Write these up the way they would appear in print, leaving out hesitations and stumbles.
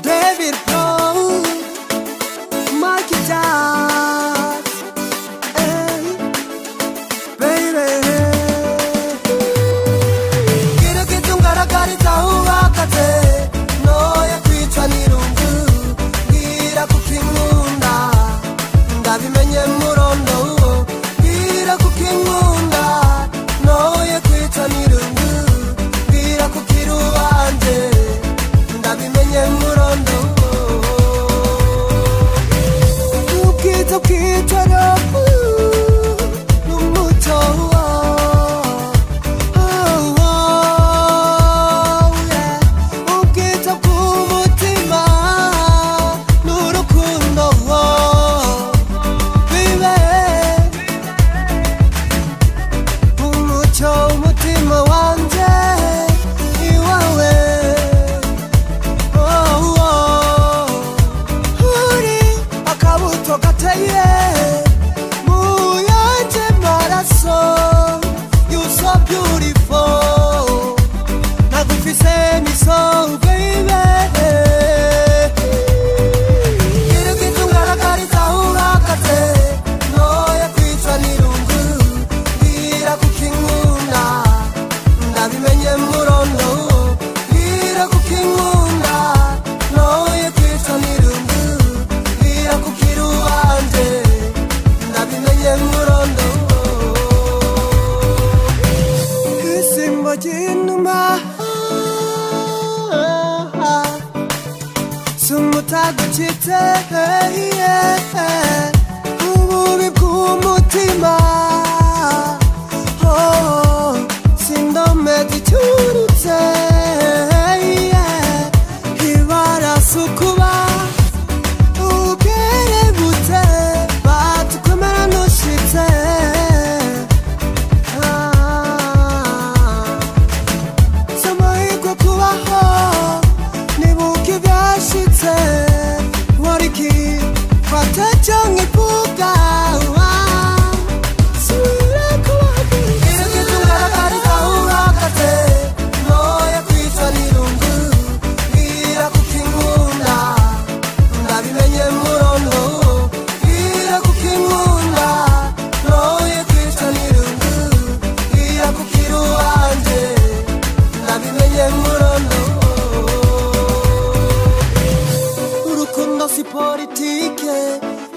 David Paul, Mikey Dad, hey, baby. Gira kitungaragariza uhagaze, noye kwicwa n'irungu, gira kukinkunda, ndabimenye murondo, gira kukinkunda, noye kwicwa n'irungu, gira kukiruwanje, ndabimenye murondo. Ukitwa n'umuco, ukitwa k'umutima n'urukundo, bibe umuco umutima wanje iwawe, uri akabuto gateye mu yanje maraso. You so beautiful, nagufise miso baby. Gira kitungaragariza uhagaze, noye kwicwa n'irungu, gira kukinkunda, ndabimenye murondo, gira kukinkunda, noye kwicwa n'irungu, gira kukiruwanje, ndabimenye murondo. Isimbo ry'inuma sumutagucitse, ububi bw'umutima, sindome ziturutse, ibarasukuba ukerebutse, batukomera nushitse. Samahirwe kubaho, nibuka ibyashitse, wariki fata canke ivuga, subira kubaho. Gira kitungaragariza uhagaze, noye kwicwa n'irungu, gira kukinkunda, ndabimenye murondo, gira kukinkunda, noye kwicwa n'irungu, gira kukiruwanje, ndabimenye murondo. Urukundo si politike,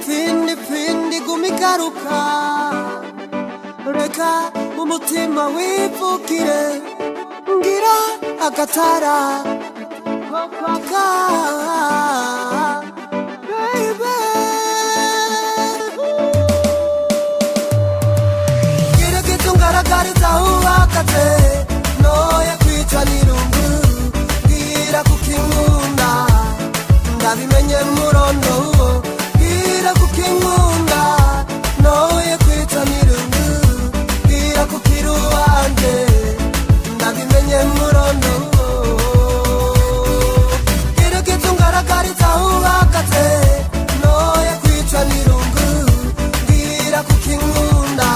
findi gumigaruka, reka umutima wivukire, ngira agatara ko kwaka, baby. Gira kitungaragariza uhagaze, noye kwicwa n'irungu, gira kukinkunda, ndabimenye murondo, gira kukinkunda, noye kwicwa n'irungu, gira kukiruwanje, ndabimenye murondo. Gira kitungaragariza uhagaze, noye kwicwa n'irungu, gira kukinkunda,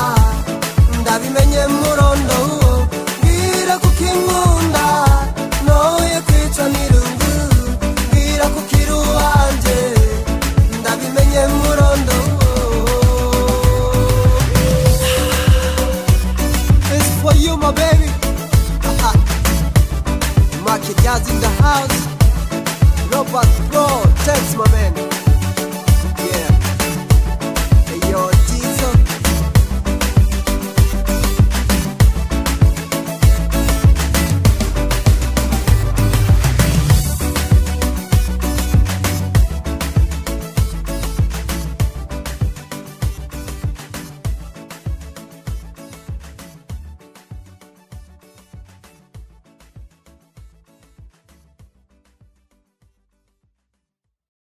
ndabimenye murondo, gira kukinkunda, noye kwicwa n'irungu, gira kukiruwanje, ndabimenye murondo. It's for you, my baby. Market Jazz in the house. Robert Pro, thanks my man.